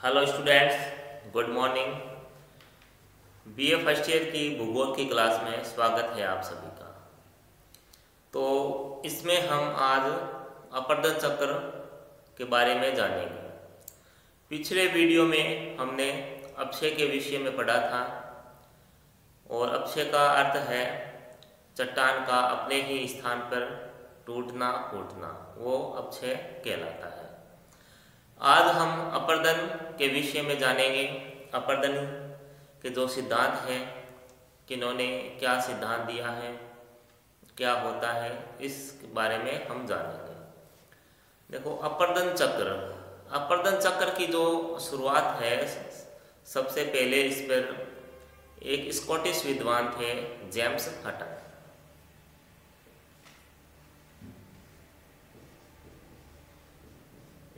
Hello students, good morning. BA first year की भूगोल की क्लास में स्वागत है आप सभी का। तो इसमें हम आज अपरदन चक्र के बारे में जानेंगे। पिछले वीडियो में हमने अपक्षय के विषय में पढ़ा था और अपक्षय का अर्थ है चट्टान का अपने ही स्थान पर टूटना फूटना, वो अपक्षय कहलाता है। आज हम अपरदन के विषय में जानेंगे। अपरदन के जो सिद्धांत हैं, किन्होंने क्या सिद्धांत दिया है, क्या होता है, इस बारे में हम जानेंगे। देखो, अपरदन चक्र की जो शुरुआत है, सबसे पहले इस पर एक स्कॉटिश विद्वान थे, जेम्स हटन।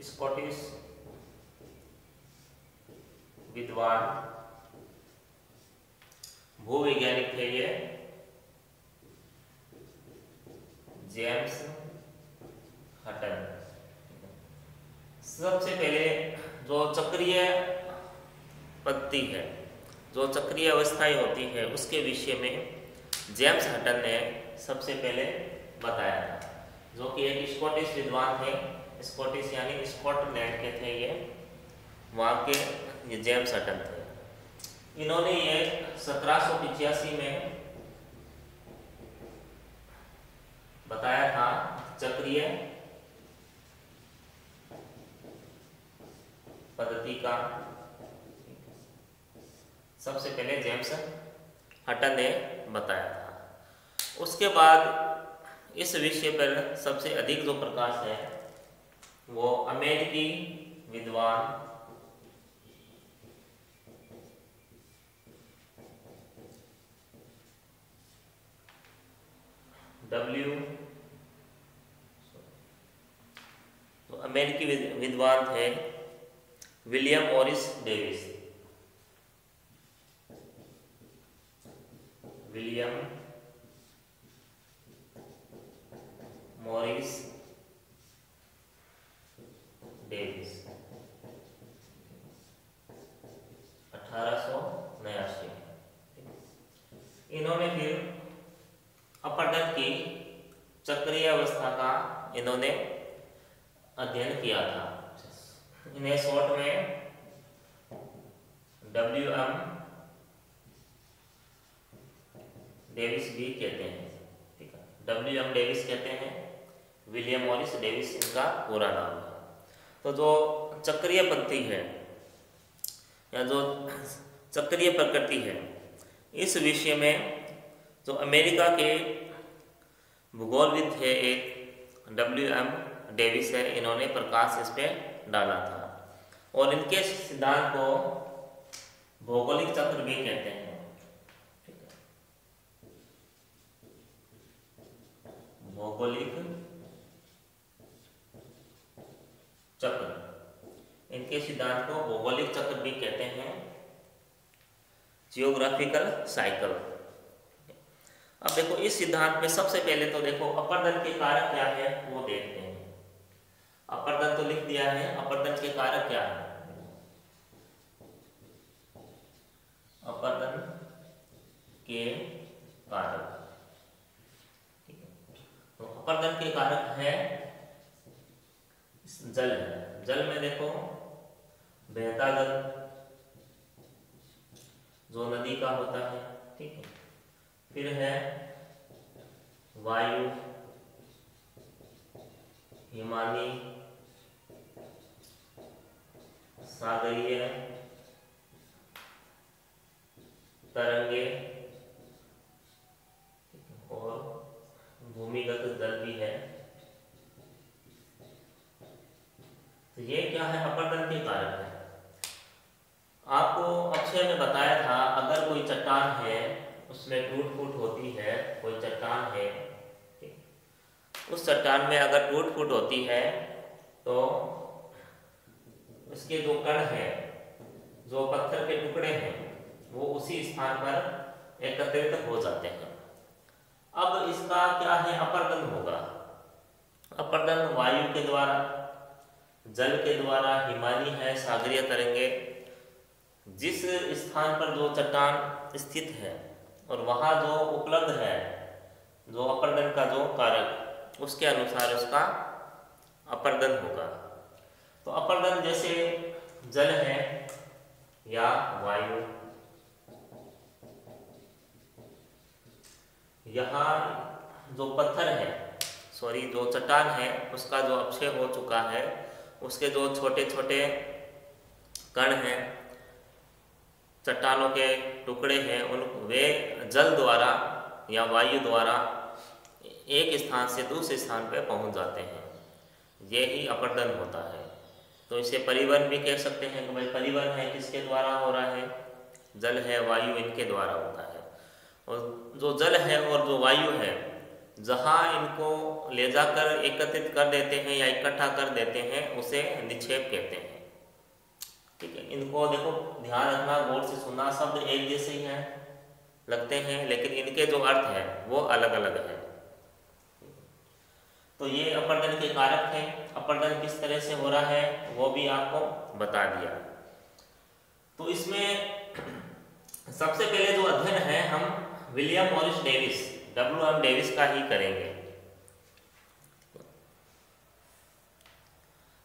स्कॉटिश विद्वान भूवैज्ञानिक थे ये, जेम्स हटन। सबसे पहले जो चक्रीय पद्धति है, जो चक्रीय अवस्थाएं होती है, उसके विषय में जेम्स हटन ने सबसे पहले बताया था, जो कि एक स्कॉटिश विद्वान थे। स्कॉटिश यानी स्कॉटलैंड के थे ये, वहाँ के ये जेम्स हटन थे। इन्होंने ये 1785 में बताया था चक्रीय पद्धति का। सबसे पहले जेम्स हटन ने बताया था। उसके बाद इस विषय पर सबसे अधिक जो प्रकाश है वो अमेरिकी विद्वान अमेरिकी विद्वान थे William Morris Davis. William Morris Davis 1889। इन्होंने फिर अपरदन की चक्रीय अवस्था का इन्होंने अध्ययन किया था। इन्हें शॉर्ट में WM डेविस भी कहते हैं। ठीक है, WM डेविस कहते हैं, विलियम मॉरिस डेविस इनका पूरा नाम है। तो जो चक्रीय पद्धति है या जो चक्रीय प्रकृति है, इस विषय में जो अमेरिका के भूगोलविद थे एक WM डेविस है, इन्होंने प्रकाश इस पे डाला था और इनके सिद्धांत को भौगोलिक चक्र भी कहते हैं। ठीक है, भौगोलिक चक्र, इनके सिद्धांत को भौगोलिक चक्र भी कहते हैं, जियोग्राफिकल साइकिल। अब देखो, इस सिद्धांत में सबसे पहले तो देखो अपरदन के कारक क्या है वो देखते हैं। अपरदन तो लिख दिया है, अपरदन के कारक क्या है? अपरदन के कारक, ठीक है। तो अपरदन के कारक है जल है। जल में देखो बहता जल जो नदी का होता है, ठीक है। फिर है वायु, हिमानी, सागरीय तरंगे और भूमिगत जल भी है। तो ये क्या है? अपरदन के कारक है। आपको अक्षय में बताया था, अगर कोई चट्टान है उसमें टूट फूट होती है, कोई चट्टान है, उस चट्टान में अगर टूट फूट होती है तो उसके जो कण हैं, जो पत्थर के टुकड़े हैं, वो उसी स्थान पर एकत्रित हो जाते हैं। अब इसका क्या है? अपरदन होगा। अपरदन वायु के द्वारा जल के द्वारा, हिमानी है, सागरीय तरंगे। जिस स्थान पर जो चट्टान स्थित है और वहाँ जो उपलब्ध है जो अपर्दन का जो कारक, उसके अनुसार उसका अपर्दन होगा। तो अपर्दन जैसे जल है या वायु, यहाँ जो पत्थर है, सॉरी जो चट्टान है, उसका जो अपक्षय हो चुका है, उसके जो छोटे छोटे कण हैं, चट्टानों के टुकड़े हैं, उन वे जल द्वारा या वायु द्वारा एक स्थान से दूसरे स्थान पर पहुंच जाते हैं। यही अपर्दन होता है। तो इसे परिवहन भी कह सकते हैं कि भाई परिवहन है किसके द्वारा हो रहा है, जल है, वायु, इनके द्वारा होता है। और जो जल है और जो वायु है, जहाँ इनको ले जाकर एकत्रित कर देते हैं या इकट्ठा कर देते हैं, उसे निक्षेप कहते हैं। ठीक है, इनको देखो ध्यान रखना, गौर से सुनना, शब्द एक जैसे ही हैं लगते हैं, लेकिन इनके जो अर्थ है वो अलग अलग है। तो ये अपर्दन के कारक हैं। अपर्दन किस तरह से हो रहा है वो भी आपको बता दिया। तो इसमें सबसे पहले जो अध्ययन है हम William Morris Davis, WM Davis का ही करेंगे।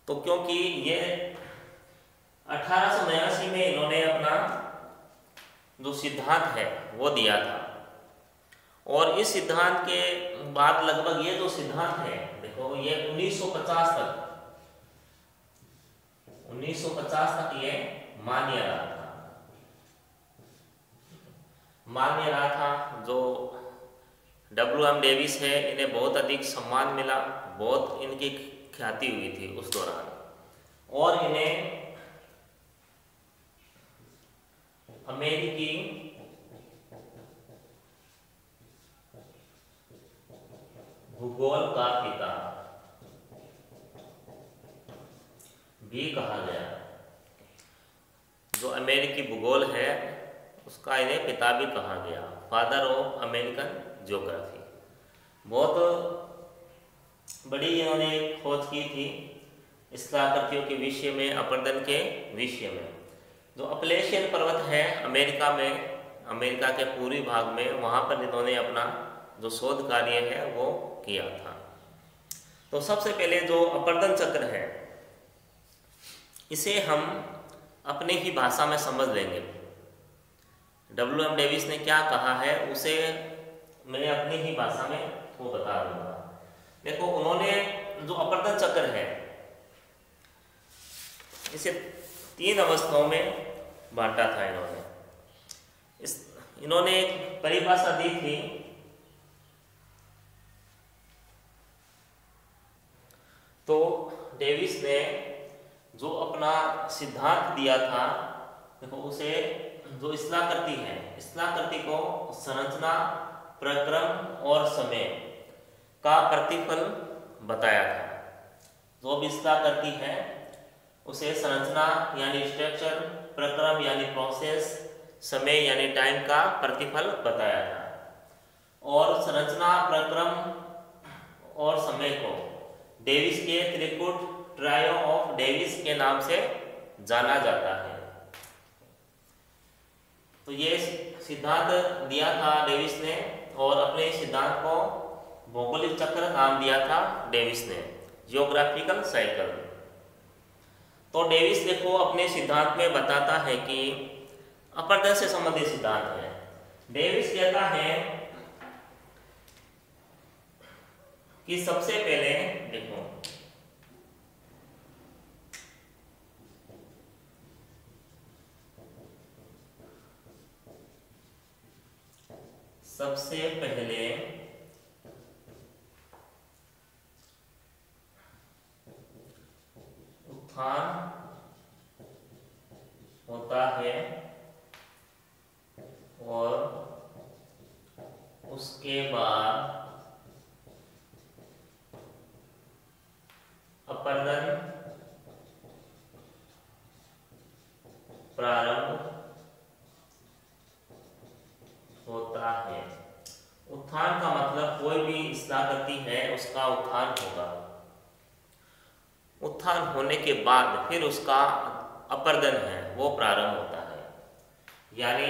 तो क्योंकि ये 1889 में इन्होंने अपना जो सिद्धांत है वो दिया था, और इस सिद्धांत के बाद लगभग ये जो सिद्धांत है, देखो ये 1950 तक ये मान्य रहा था। जो WM डेविस है, इन्हें बहुत अधिक सम्मान मिला, बहुत इनकी ख्याति हुई थी उस दौरान, और इन्हें अमेरिकी भूगोल का पिता भी कहा गया। जो अमेरिकी भूगोल है उसका इन्हें पिता भी कहा गया, फादर ऑफ अमेरिकन ज्योग्राफी। बहुत बड़ी इन्होंने खोज की थी स्थलाकृतियों के विषय में, अपर्दन के विषय में। जो अपलेशियन पर्वत है अमेरिका में, अमेरिका के पूर्वी भाग में, वहाँ पर इन्होंने अपना जो शोध कार्य है वो किया था। तो सबसे पहले जो अपर्दन चक्र है, इसे हम अपने ही भाषा में समझ लेंगे। WM डेविस ने क्या कहा है उसे मैं अपनी ही भाषा में वो बता दूंगा। देखो, उन्होंने जो अपर्दन चक्र है इसे 3 अवस्थाओं में बांटा था। इन्होंने एक परिभाषा दी थी, तो डेविस ने जो अपना सिद्धांत दिया था, देखो उसे जो स्थलाकृति है, स्थलाकृति को संरचना, प्रक्रम और समय का प्रतिफल बताया था। जो भी स्थलाकृति है उसे संरचना यानी स्ट्रक्चर, प्रक्रम यानी प्रोसेस, समय यानी टाइम का प्रतिफल बताया था। और संरचना, प्रक्रम और समय को डेविस के त्रिकूट, ट्रायो ऑफ डेविस के नाम से जाना जाता है। तो ये सिद्धांत दिया था डेविस ने, और अपने सिद्धांत को भौगोलिक चक्र नाम दिया था डेविस ने, जियोग्राफिकल साइकिल। तो डेविस देखो अपने सिद्धांत में बताता है कि अपर्दन से संबंधित सिद्धांत है। डेविस कहता है कि सबसे पहले देखो, सबसे पहले उत्थान होता है और उसके बाद अपर्दन प्रारंभ होता है। उत्थान का मतलब कोई भी स्थलाकृति है उसका उत्थान होगा। उत्थान होने के बाद फिर उसका अपर्दन है वो प्रारंभ होता है। यानी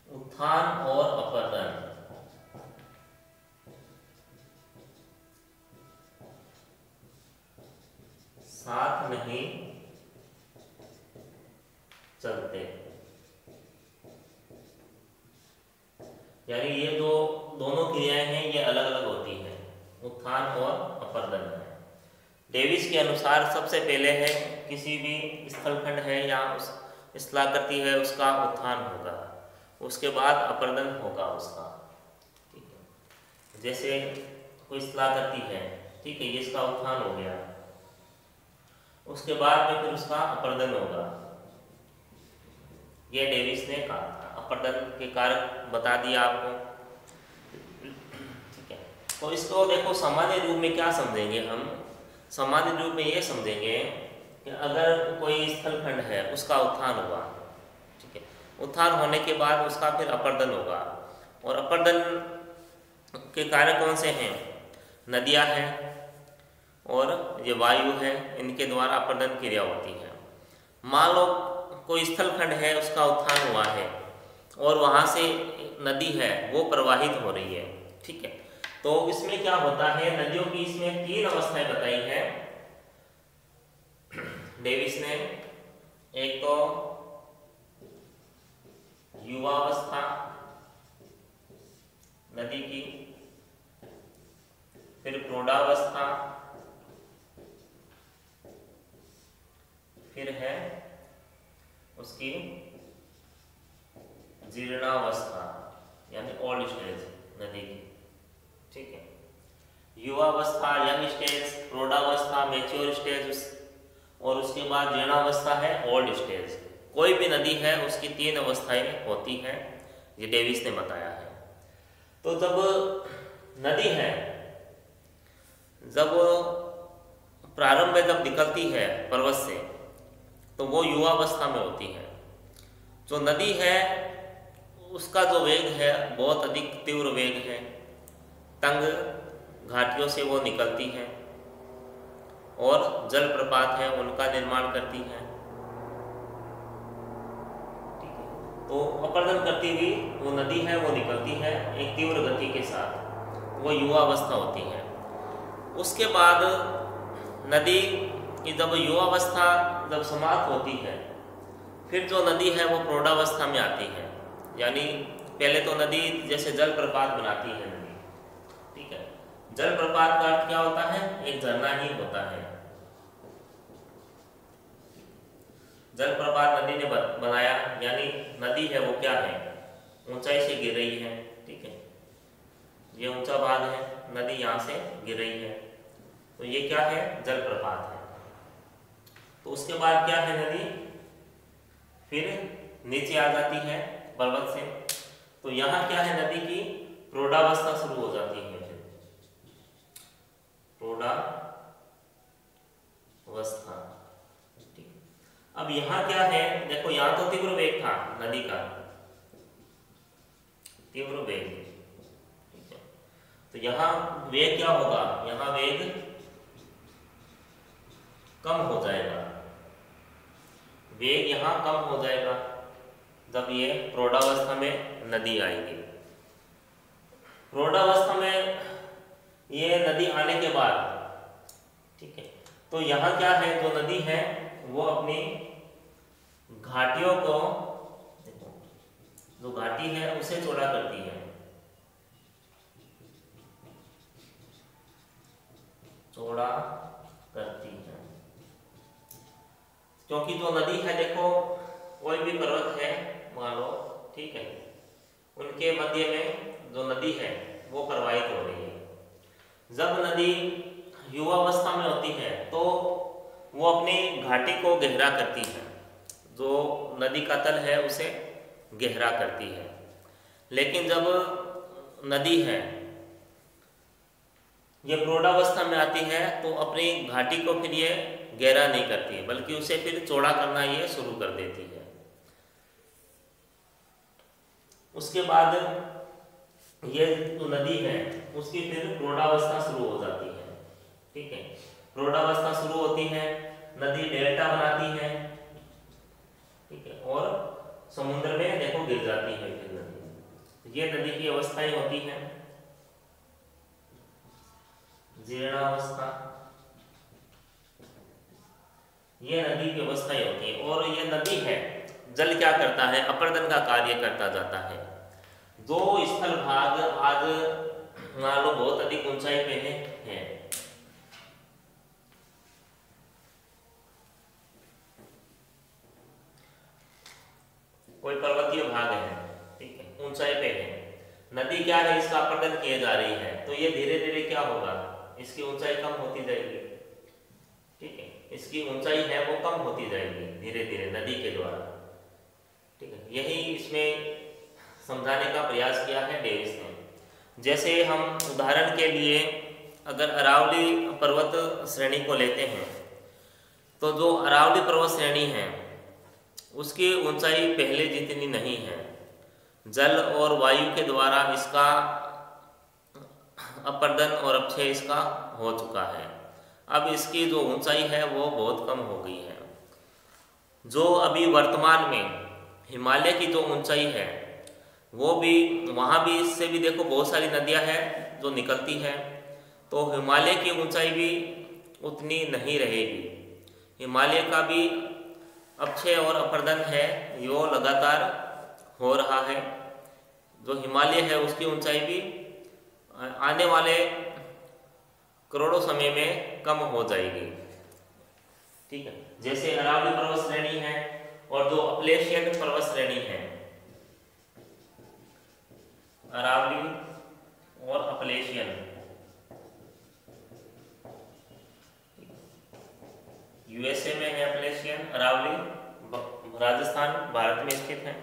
उत्थान और अपर्दन साथ नहीं चलते। यानी ये जो दोनों क्रियाएं हैं ये अलग अलग होती हैं, उत्थान और अपर्दन है। डेविस के अनुसार सबसे पहले है किसी भी स्थलखंड है या उस स्थलाकृति है उसका उत्थान होगा, उसके बाद अपर्दन होगा उसका। ठीक है, जैसे कोई स्थलाकृति है, ठीक है, ये इसका उत्थान हो गया, उसके बाद में फिर उसका अपर्दन होगा। ये डेविस ने कहा था, अपर्दन के कारक बता दिया आपको। ठीक है, तो इसको देखो सामान्य रूप में क्या समझेंगे हम, सामान्य रूप में ये समझेंगे कि अगर कोई स्थलखंड है उसका उत्थान हुआ, ठीक है, उत्थान होने के बाद उसका फिर अपर्दन होगा, और अपर्दन के कारक कौन से हैं, नदियां हैं और ये वायु है, इनके द्वारा अपर्दन क्रिया होती है। मान लो कोई स्थलखंड है उसका उत्थान हुआ है और वहाँ से नदी है वो प्रवाहित हो रही है, ठीक है, तो इसमें क्या होता है, नदियों की इसमें 3 अवस्थाएं बताई हैं डेविस ने। एक तो युवावस्था नदी की, फिर प्रौढ़ावस्था, फिर है उसकी जीर्णावस्था यानी ओल्ड स्टेज नदी की। ठीक है, युवावस्था यंग स्टेज, प्रौढ़ावस्था मैच्योर स्टेज, और उसके बाद जीर्णावस्था है ओल्ड स्टेज। कोई भी नदी है उसकी 3 अवस्थाएं होती हैं, ये डेविस ने बताया है। तो जब नदी है, जब प्रारंभ में जब निकलती है पर्वत से तो वो युवावस्था में होती है। जो नदी है उसका जो वेग है बहुत अधिक तीव्र वेग है, तंग घाटियों से वो निकलती है और जलप्रपात है उनका निर्माण करती है। ठीक है, तो अपर्दन करती हुई वो नदी है वो निकलती है एक तीव्र गति के साथ, वो युवावस्था होती है। उसके बाद नदी की जब युवावस्था जब समाप्त होती है, फिर जो नदी है वो प्रौढ़ावस्था में आती है। यानी पहले तो नदी जैसे जलप्रपात बनाती है नदी, ठीक है, जलप्रपात का अर्थ क्या होता है, एक झरना ही होता है। जलप्रपात नदी ने बनाया, यानी नदी है वो क्या है, ऊंचाई से गिर रही है। ठीक है, ये ऊंचा भाग है, नदी यहाँ से गिर रही है, तो ये क्या है, जलप्रपात है। तो उसके बाद क्या है, नदी फिर नीचे आ जाती है पर्वत से, तो यहाँ क्या है, नदी की प्रौढ़ावस्था शुरू हो जाती है। फिर प्रौढ़ावस्था, ठीक। अब यहाँ क्या है, देखो यहाँ तो तीव्र वेग था नदी का, तीव्र वेग, ठीक है, तो यहाँ वेग क्या होगा, यहाँ वेग कम हो जाएगा, वेग यहाँ कम हो जाएगा जब ये प्रौढ़ावस्था में नदी आएगी। प्रौढ़ावस्था में ये नदी आने के बाद, ठीक है, तो यहाँ क्या है, जो नदी है वो अपनी घाटियों को, जो घाटी है उसे चौड़ा करती है, चौड़ा करती है, क्योंकि जो नदी है, देखो कोई भी पर्वत है मान लो, ठीक है, उनके मध्य में जो नदी है वो प्रवाहित हो रही है। जब नदी युवावस्था में होती है तो वो अपनी घाटी को गहरा करती है, जो नदी का तल है उसे गहरा करती है। लेकिन जब नदी है ये प्रौढ़ावस्था में आती है तो अपनी घाटी को फिर ये गहरा नहीं करती है, बल्कि उसे फिर चौड़ा करना ये शुरू कर देती है। उसके बाद ये जो नदी है उसकी फिर प्रौढ़ावस्था शुरू हो जाती है, ठीक है। प्रौढ़ावस्था शुरू होती है, नदी डेल्टा बनाती है, ठीक है, और समुद्र में देखो गिर जाती है फिर नदी। ये नदी की अवस्थाएं होती हैं। जीर्णावस्था, ये नदी की अवस्थाएं होती है। और ये नदी है, जल क्या करता है, अपर्दन का कार्य करता जाता है। जो स्थल भाग आज मान लो बहुत अधिक ऊंचाई पे है, कोई पर्वतीय भाग है, ठीक है, ऊंचाई पे है, नदी क्या है, इसका अपर्दन किए जा रही है, तो ये धीरे धीरे क्या होगा, इसकी ऊंचाई कम होती जाएगी, ठीक है, इसकी ऊंचाई है वो कम होती जाएगी धीरे धीरे नदी के द्वारा, ठीक है। यही इसमें समझाने का प्रयास किया है डेविस ने। जैसे हम उदाहरण के लिए अगर अरावली पर्वत श्रेणी को लेते हैं, तो जो अरावली पर्वत श्रेणी है उसकी ऊंचाई पहले जितनी नहीं है, जल और वायु के द्वारा इसका अपर्दन और अपक्षय इसका हो चुका है। अब इसकी जो ऊंचाई है वो बहुत कम हो गई है। जो अभी वर्तमान में हिमालय की जो ऊंचाई है वो भी, वहाँ भी इससे भी देखो बहुत सारी नदियाँ हैं जो निकलती है, तो हिमालय की ऊंचाई भी उतनी नहीं रहेगी। हिमालय का भी अपक्षय और अपर्दन है यो लगातार हो रहा है। जो हिमालय है उसकी ऊंचाई भी आने वाले करोड़ों समय में कम हो जाएगी, ठीक है। जैसे अरावली पर्वत श्रेणी है और जो अपलेशियन पर्वत श्रेणी है, अरावली और अपलेशियन, यूएसए में है अपलेशियन, अरावली राजस्थान भारत में स्थित है।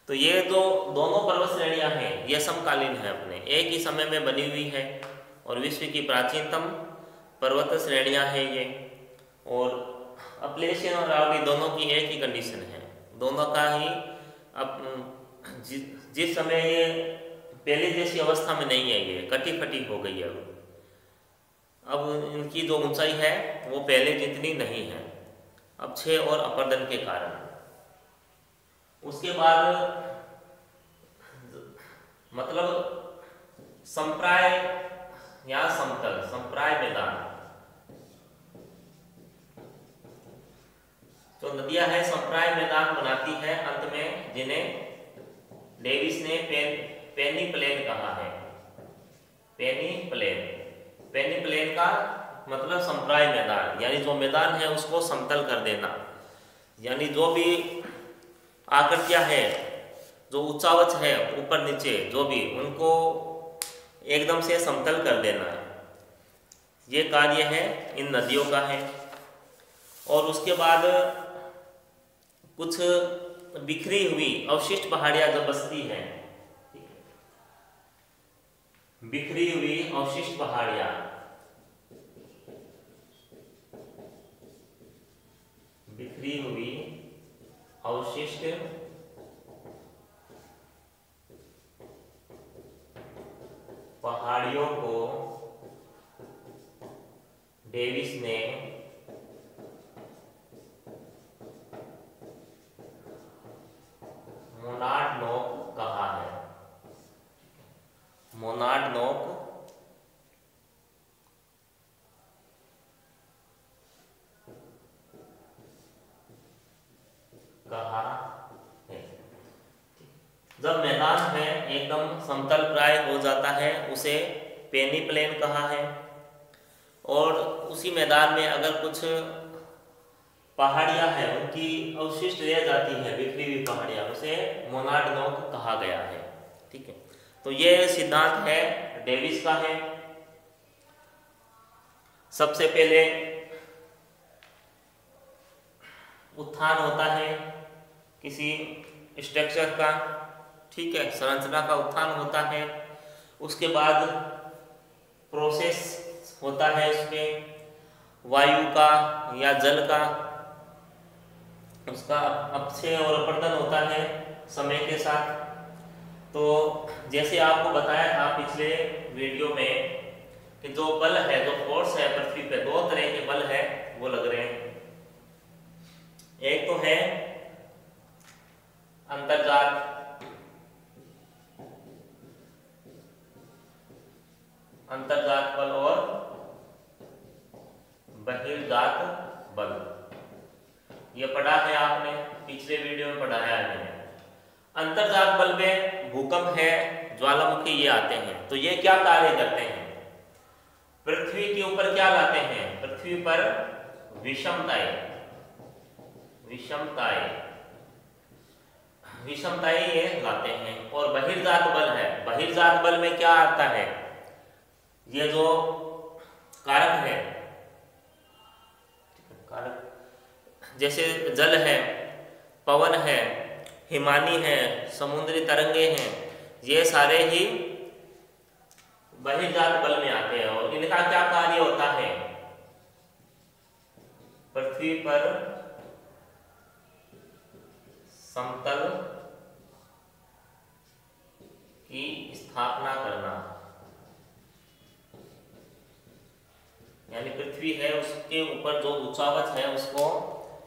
तो ये जो दोनों पर्वत श्रेणियां हैं ये समकालीन है, अपने एक ही समय में बनी हुई है और विश्व की प्राचीनतम पर्वत श्रेणियां हैं ये। और अपलेशियन और अरावली दोनों की एक ही कंडीशन है, दोनों का ही जिस समय ये पहले जैसी अवस्था में नहीं है, ये कटी फटी हो गई है। अब इनकी जो ऊंचाई है वो पहले जितनी नहीं है, अपक्षय और अपर्दन के कारण। उसके बाद मतलब संप्राय या समतल, संप्राय मैदान, तो नदियां है संप्राय मैदान बनाती है अंत में, जिन्हें डेविस ने पेनी प्लेन कहा है। पेनी प्लेन, पेनी प्लेन का मतलब संप्राय मैदान, यानी जो मैदान है उसको समतल कर देना, यानी जो भी आकृतियां है, जो उच्चावच है ऊपर नीचे जो भी, उनको एकदम से समतल कर देना है, ये कार्य है इन नदियों का है। और उसके बाद कुछ बिखरी हुई अवशिष्ट पहाड़ियां जो बसती हैं, बिखरी हुई अवशिष्ट पहाड़ियां, बिखरी हुई अवशिष्ट पहाड़ियों को डेविस ने मोनाडनोक कहा है। मोनाडनोक कहा है। जब मैदान है एकदम समतल प्राय हो जाता है उसे पेनी प्लेन कहा है। और उसी मैदान में अगर कुछ पहाड़ियां हैं उनकी अवशिष्ट रह जाती है, बिखरी हुई पहाड़ियां, उसे मोनाडनोक कहा गया है, ठीक है। तो ये सिद्धांत है डेविस का है। सबसे पहले उत्थान होता है किसी स्ट्रक्चर का, ठीक है, संरचना का उत्थान होता है। उसके बाद प्रोसेस होता है इसमें वायु का या जल का, उसका अपक्षय और अपर्दन होता है समय के साथ। तो जैसे आपको बताया था पिछले वीडियो में कि जो बल है, जो फोर्स है पृथ्वी पे, दो तरह के बल है वो लग रहे हैं। एक तो है अंतर्जात, अंतर्जात बल और बहिर्जात बल। ये पढ़ा है आपने, पिछले वीडियो में पढ़ाया है मैंने। अंतर्जात बल में भूकंप है, ज्वालामुखी ये आते हैं, तो ये क्या कार्य करते हैं? पृथ्वी के ऊपर क्या लाते हैं? पृथ्वी पर विषमताएं, विषमताएं, विषमताएं ये लाते हैं। और बहिर्जात बल है, बहिर्जात बल में क्या आता है? ये जो कारक है, कारक जैसे जल है, पवन है, हिमानी है, समुद्री तरंगे हैं, ये सारे ही बहिर्जात बल में आते हैं। और इनका क्या कार्य होता है? पृथ्वी पर समतल की स्थापना करना, यानी पृथ्वी है उसके ऊपर जो ऊंचावच है उसको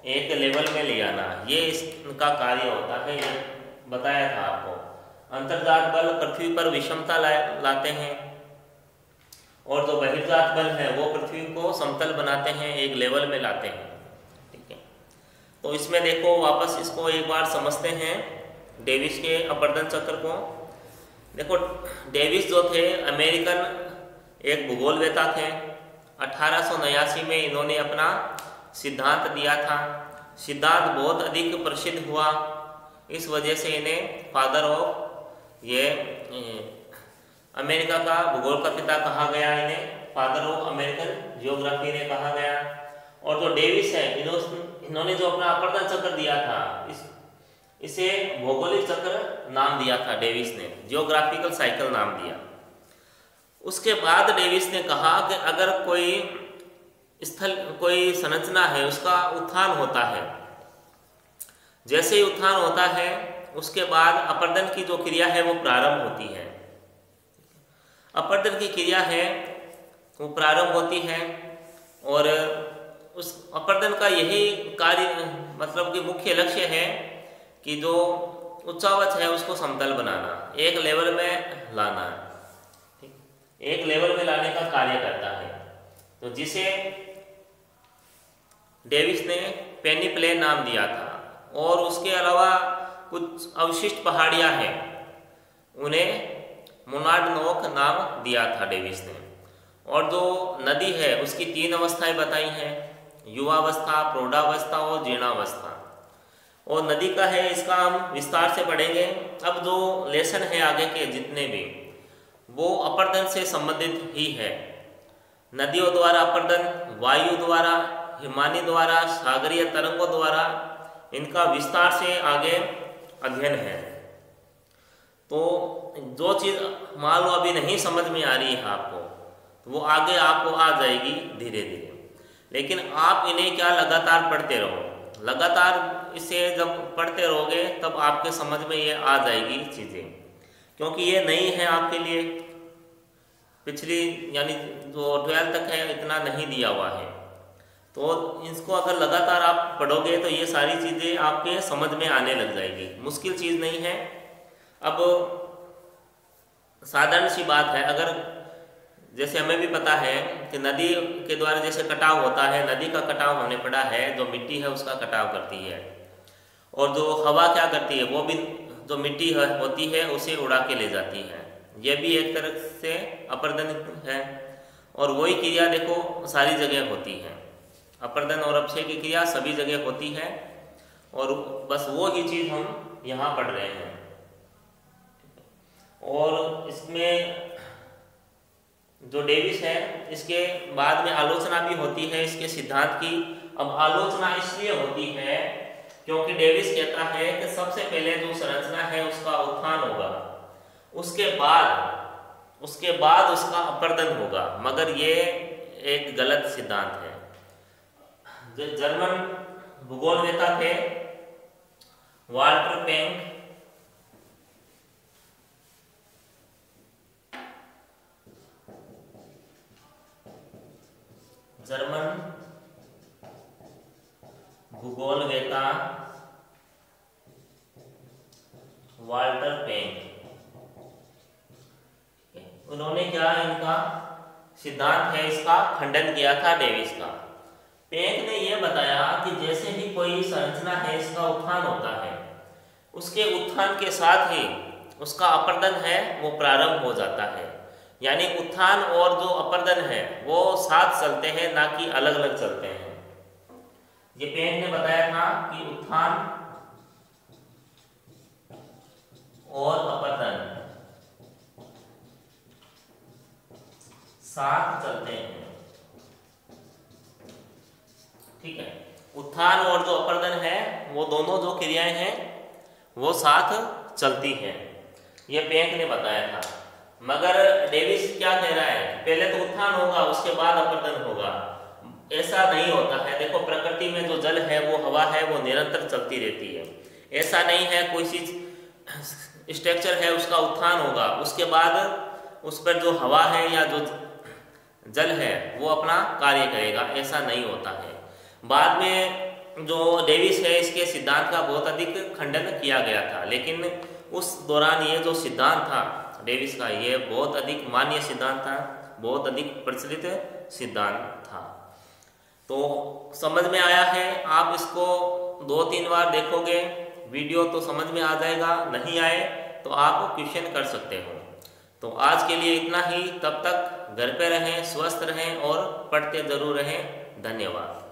एक लेवल में ले आना, ये इसका कार्य होता है। ये बताया था आपको। अंतर्जात बल पृथ्वी पर विषमता लाते हैं, और जो बहिर्जात बल है वो पृथ्वी को समतल बनाते हैं, एक लेवल में लाते हैं। ठीक है, तो इसमें देखो वापस इसको एक बार समझते हैं, डेविस के अपवर्तन चक्र को। देखो डेविस जो थे अमेरिकन एक भूगोलवेता थे। 1889 में इन्होंने अपना सिद्धांत दिया था। सिद्धांत बहुत अधिक प्रसिद्ध हुआ, इस वजह से इन्हें फादर ऑफ ये अमेरिका का भूगोल का पिता कहा गया, इन्हें फादर ऑफ अमेरिकन जियोग्राफी ने कहा गया। और जो डेविस है इन्होंने जो अपना अपवर्तन चक्र दिया था, इसे भौगोलिक चक्र नाम दिया था डेविस ने, जियोग्राफिकल साइकिल नाम दिया। उसके बाद डेविस ने कहा कि अगर कोई स्थल, कोई संरचना है, उसका उत्थान होता है, जैसे ही उत्थान होता है उसके बाद अपवर्तन की जो क्रिया है वो प्रारंभ होती है। अपवर्तन की क्रिया है वो प्रारंभ होती है, और उस अपवर्तन का यही कार्य, मतलब कि मुख्य लक्ष्य है कि जो उच्चावच है उसको समतल बनाना, एक लेवल में लाना, एक लेवल में लाने का कार्य करता है। तो जिसे डेविस ने पेनिप्लेन नाम दिया था। और उसके अलावा कुछ अवशिष्ट पहाड़ियां हैं, उन्हें मोनाडनोक नाम दिया था डेविस ने। और जो नदी है उसकी 3 अवस्थाएं बताई हैं, युवावस्था, प्रौढ़ावस्था और जीर्णावस्था। और नदी का है, इसका हम विस्तार से पढ़ेंगे। अब जो लेसन है आगे के जितने भी, वो अपवर्तन से संबंधित ही है। नदियों द्वारा अपवर्तन, वायु द्वारा, हिमानी द्वारा, सागरीय तरंगों द्वारा, इनका विस्तार से आगे अध्ययन है। तो जो चीज़ मान लो अभी नहीं समझ में आ रही है आपको, तो वो आगे आपको आ जाएगी धीरे धीरे। लेकिन आप इन्हें क्या लगातार पढ़ते रहो, लगातार इसे जब पढ़ते रहोगे तब आपके समझ में ये आ जाएगी चीज़ें, क्योंकि ये नई है आपके लिए। पिछली यानी जो 12 तक है इतना नहीं दिया हुआ है, तो इसको अगर लगातार आप पढ़ोगे तो ये सारी चीज़ें आपके समझ में आने लग जाएगी। मुश्किल चीज़ नहीं है। अब साधारण सी बात है, अगर जैसे हमें भी पता है कि नदी के द्वारा जैसे कटाव होता है, नदी का कटाव हमने पढ़ा है, जो मिट्टी है उसका कटाव करती है, और जो हवा क्या करती है, वो भी जो मिट्टी होती है उसे उड़ा के ले जाती है। यह भी एक तरह से अपवर्तन है। और वही क्रिया देखो सारी जगह होती है, अपवर्तन और अपक्षय की क्रिया सभी जगह होती है, और बस वो ही चीज़ हम यहाँ पढ़ रहे हैं। और इसमें जो डेविस है, इसके बाद में आलोचना भी होती है इसके सिद्धांत की। अब आलोचना इसलिए होती है क्योंकि डेविस कहता है कि सबसे पहले जो संरचना है उसका उत्थान होगा, उसके बाद उसका अपवर्तन होगा। मगर ये एक गलत सिद्धांत है। जो जर्मन भूगोलवेता थे वाल्टर पेंक, जर्मन भूगोलवेता वाल्टर पेंक, उन्होंने क्या इनका सिद्धांत है इसका खंडन किया था डेविस का। पेंक ने यह बताया कि जैसे ही कोई संरचना है इसका उत्थान होता है, उसके उत्थान के साथ ही उसका अपरदन है वो प्रारंभ हो जाता है। यानी उत्थान और जो अपरदन है वो साथ चलते हैं, ना कि अलग अलग चलते हैं। ये पेंक ने बताया था कि उत्थान और अपरदन साथ चलते हैं। ठीक है, उत्थान और जो अपरदन है वो दोनों जो क्रियाएं हैं वो साथ चलती हैं, ये पेंक ने बताया था। मगर डेविस क्या कह रहा है, पहले तो उत्थान होगा उसके बाद अपरदन होगा। ऐसा नहीं होता है। देखो प्रकृति में जो जल है वो हवा है वो निरंतर चलती रहती है। ऐसा नहीं है कोई चीज स्ट्रक्चर है उसका उत्थान होगा उसके बाद उस पर जो हवा है या जो जल है वो अपना कार्य करेगा, ऐसा नहीं होता है। बाद में जो डेविस है इसके सिद्धांत का बहुत अधिक खंडन किया गया था, लेकिन उस दौरान ये जो सिद्धांत था डेविस का ये बहुत अधिक मान्य सिद्धांत था, बहुत अधिक प्रचलित सिद्धांत था। तो समझ में आया है, आप इसको 2-3 बार देखोगे वीडियो तो समझ में आ जाएगा, नहीं आए तो आप क्वेश्चन कर सकते हो। तो आज के लिए इतना ही, तब तक घर पे रहें, स्वस्थ रहें और पढ़ते जरूर रहें। धन्यवाद।